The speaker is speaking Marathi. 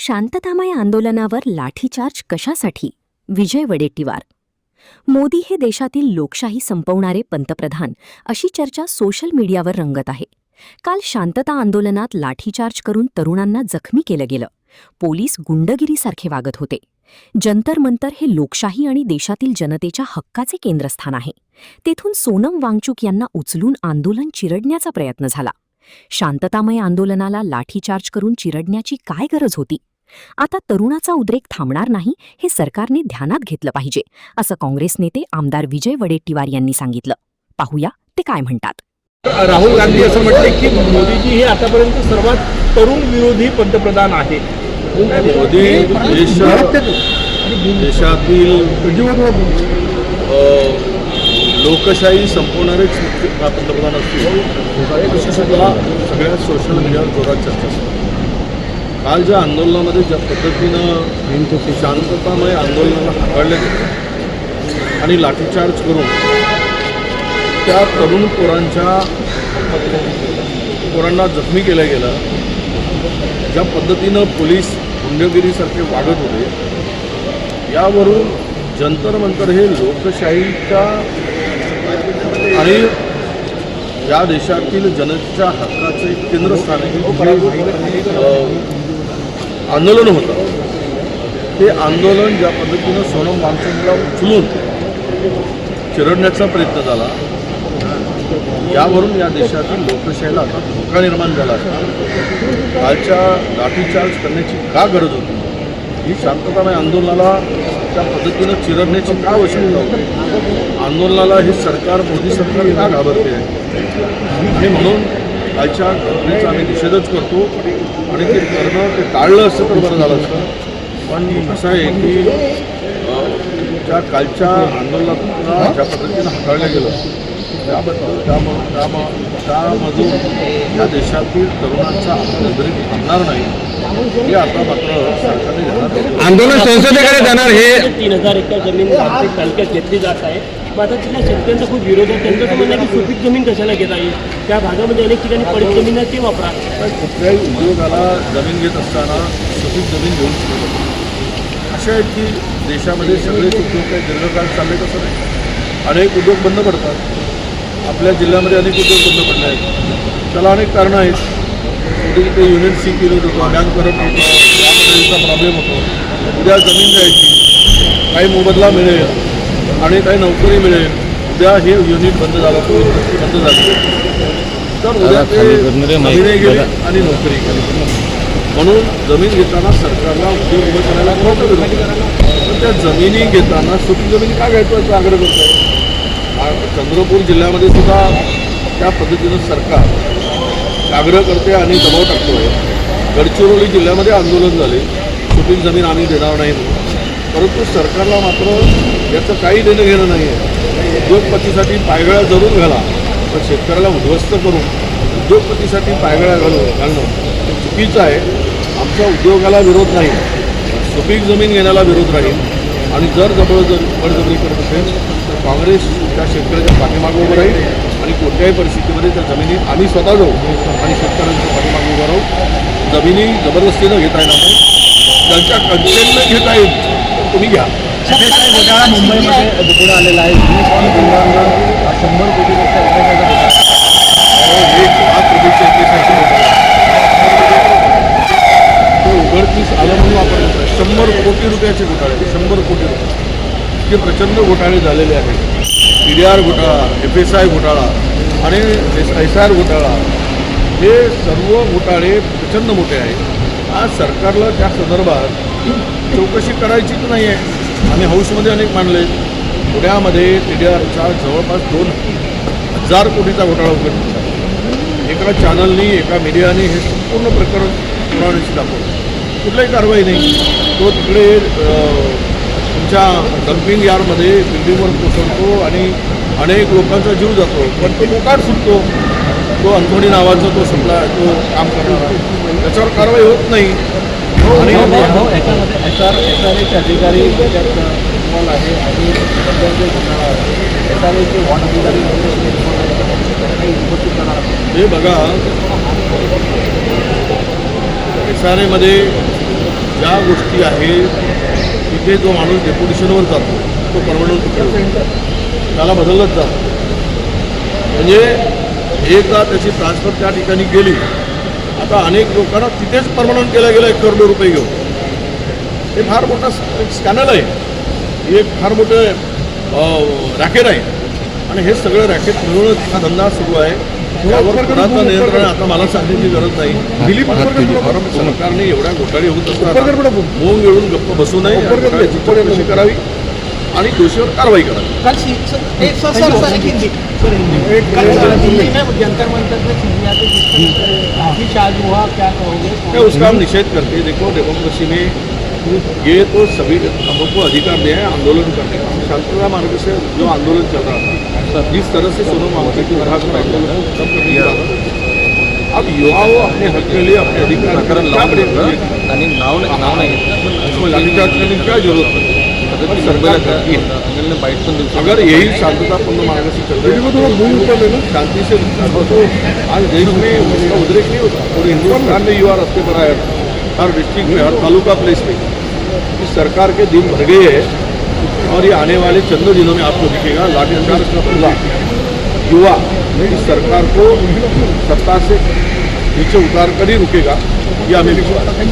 शांततामय आंदोलनावर लाठीचार्ज कशासाठी? विजय वडेट्टीवार. मोदी हे देशातील लोकशाही संपवणारे पंतप्रधान अशी चर्चा सोशल मीडियावर रंगत आहे. काल शांतता आंदोलनात लाठीचार्ज करून तरुणांना जखमी केलं गेलं. पोलीस गुंडगिरीसारखे वागत होते. जंतर मंतर हे लोकशाही आणि देशातील जनतेच्या हक्काचे केंद्रस्थान आहे. तेथून सोनम वांगचुक यांना उचलून आंदोलन चिरडण्याचा प्रयत्न झाला. शांततामय आंदोलनाला लाठीचार्ज करून चिरडण्याची काय गरज होती? आता तरुणाचा उद्रेक थांबणार नाही हे सरकारने ध्यानात घेतलं पाहिजे, असं काँग्रेस नेते आमदार विजय वडेट्टीवार यांनी सांगितलं. पाहूया ते काय म्हणतात. राहुल गांधी असं म्हटले की मोदीजी हे आतापर्यंत सर्वात तरुण विरोधी पंतप्रधान आहे. मोदी देशातील लोकशाही संपवणारेच पंतप्रधान असतील अशी सुद्धा सगळ्या सोशल मीडियावर जोरात चर्चा सुरू. काल ज्या आंदोलनामध्ये ज्या पद्धतीनं शांततामय आंदोलनाला हाताळलं गेलं आणि लाठीचार्ज करून त्या तरुण पोरांना जखमी केलं गेलं, ज्या पद्धतीनं पोलीस गुंडगिरीसारखे वागत होते, यावरून जंतर मंतर हे लोकशाहीच्या आणि या देशातील जनतेच्या हक्काचे केंद्रस्थान आंदोलन होतं. ते आंदोलन ज्या पद्धतीनं सोनम वांगचुकला उचलून चिरडण्याचा प्रयत्न झाला, यावरून या देशातील लोकशाहीला आता धोका निर्माण झाला. कालच्या लाठीचार्ज करण्याची का गरज होती? ही शांततामय आंदोलनाला त्या पद्धतीनं चिरडण्याची का आवश्यकता होती? आंदोलनाला हे सरकार, मोदी सरकार का घाबरते आहे? हे म्हणून कालच्या घटनेचा आम्ही निषेधच करतो आणि ते करणं ते टाळलं असतं तर बरं झालं असतं. पण असं आहे की त्या कालच्या आंदोलनाला ज्या पद्धतीनं हाताळलं गेलं त्याबद्दल त्यामधून या देशातील तरुणांचा उद्रेक थांबणार नाही हे आता मात्र सरकारने ध्यानात. आंदोलन संसदेकडे जाणार. हे 3000 एकर जमीन आर्थिक तालुक्यात घेतली जात आहे. मात्र तिथल्या शेतकऱ्यांचा खूप विरोध आहे. त्यांचं तर म्हणणं आहे की सुपीक जमीन कशाला घेता येईल, त्या भागामध्ये अनेक ठिकाणी पडीक जमीन आहे, ते वापरा. पण कुठल्याही उद्योगाला जमीन घेत असताना सुपीक जमीन घेऊन शकतो. असे आहेत की देशामध्ये सगळेच उद्योग काही दीर्घकाळ चालले तसं नाही. अनेक उद्योग बंद पडतात. आपल्या जिल्ह्यामध्ये अनेक उद्योग बंद पडले आहेत. त्याला अनेक कारणं आहेत. कुठे तिथे युनिट सी केलं होतं, बँक करत होतं, त्यामध्ये प्रॉब्लेम होतो. उद्या जमीन द्यायची, काही मोबदला मिळेल आणि काही नोकरी मिळेल. उद्या हे युनिट बंद झालं, तो इंडस्ट्री बंद झाली तर उद्या ते जमिनी गेले आणि नोकरी गेली. म्हणून जमीन घेताना सरकारला उद्योग उभं करायला नव्हतं विरोध. पण त्या जमिनी घेताना सुपीक जमीन का घ्यायचं याचा आग्रह करत आहे. चंद्रपूर जिल्ह्यामध्ये सुद्धा त्या पद्धतीनं सरकार आग्रह करते आणि दबाव टाकतो आहे. गडचिरोली जिल्ह्यामध्ये आंदोलन झाले, सुपीक जमीन आम्ही देणार नाही म्हणून. परंतु सरकारला मात्र याचं काही देणं घेणं नाही आहे. उद्योगपतीसाठी पायगळ्या जरूर घाला, पण शेतकऱ्याला उद्ध्वस्त करून उद्योगपतीसाठी पायगळ्या घालणं हे चुकीचं आहे. आमच्या उद्योगाला विरोध नाही, सुपीक जमीन घेण्याला विरोध राहील. आणि जर बळजबरी करत असेल तर काँग्रेस त्या शेतकऱ्याच्या पाठीमागे उभं राहील आणि कोणत्याही परिस्थितीमध्ये त्या जमिनी आम्ही स्वतः जाऊ आणि शेतकऱ्यांच्या पाठीमागे उभं राहू. जमिनी जबरदस्तीनं घेता येणार नाही. ज्यांच्या कन्सेंटनं घेता येईल तर तुम्ही घ्या. घोटाळा मुंबईमध्ये पुढे आलेला आहे. 100 कोटीपेक्षा हे उघडकीस आलं म्हणून वापरलं. 100 कोटी रुपयाचे घोटाळे, 100 कोटी रुपये इतके प्रचंड घोटाळे झालेले आहेत. PDR घोटाळा, FSI घोटाळा आणि SIR घोटाळा, हे सर्व घोटाळे प्रचंड मोठे आहेत. आज सरकारला त्या संदर्भात चौकशी करायचीच नाही आहे. आम्ही हाऊसमध्ये अनेक मांडले. पुण्यामध्ये PDRचा जवळपास 2000 कोटीचा घोटाळा उघडकीस आला. एका चॅनलनी, एका मीडियाने हे संपूर्ण प्रकरण पुराव्याशी दाखवलं. कुठल्याही कारवाई नाही. तो तिकडे तुमच्या डम्पिंग यार्डमध्ये बिल्डिंगवर कोसळतो आणि अनेक लोकांचा जीव जातो, पण तो मोकाट सुटतो. तो अंथोणी नावाचा तो संपला, तो काम करणारा, त्याच्यावर कारवाई होत नाही. आणि याच्यामध्ये SRAचे अधिकारी त्याच्यात आहे आणि SRAचे वॉर्ड अधिकारी हे बघा, SRAमध्ये ज्या गोष्टी आहेत तिथे जो माणूस डेप्युटेशनवर जातो तो परमनंट त्याला बदलत जातो. म्हणजे एकदा त्याची ट्रान्सफर त्या ठिकाणी गेली, आता अनेक लोकांना तिथेच परमनंट केला गेला 1 करोड रुपये घेऊन. हे फार मोठा स्कॅनल आहे, हे एक फार मोठं रॅकेट आहे आणि हे सगळं रॅकेट मिळूनच हा धंदा सुरू आहे. त्यावर कोणाचं नियंत्रण आता मला सांगण्याची गरज नाही. सरकारने एवढ्या घोटाळे होत असताना मोंग येऊन गप्प बसू नये, घोटाळ्याची चौकशी करावी आणि दोषीवर कारवाई करावी. जंतर मंतर पे सीरिया पे जिस आज हुआ, क्या कहोगे? मैं उसका हम निषेध करते. देखो डेमोक्रेसी में ये तो सभी हमको अधिकार दिया है आंदोलन करने का. शांतता मार्ग से जो आंदोलन चल रहा था, जिस तरह से सोनम वांगचुक की तरह का आंदोलन खत्म करने की बात है. अब युवाओं अपने हक के लिए अपने अधिकार क्या लाठीचार्ज करने की क्या जरूरत है? सरकार करती है. अगर यही शांततापूर्ण मार्ग से चल रही है, शांति से तो आज देश में उसका उद्रेक नहीं होता. पूरे हिंदुस्तान में युवा रास्ते पर आया, हर डिस्ट्रिक्ट में, हर तालुका प्लेस में. इस सरकार के दिन भर गए हैं और ये आने वाले चंद दिनों में आपको दिखेगा लाठीचार्ज का पूरा युवा इस सरकार को सत्ता से नीचे उतार कर ही रुकेगा, ये हमें विश्वास है.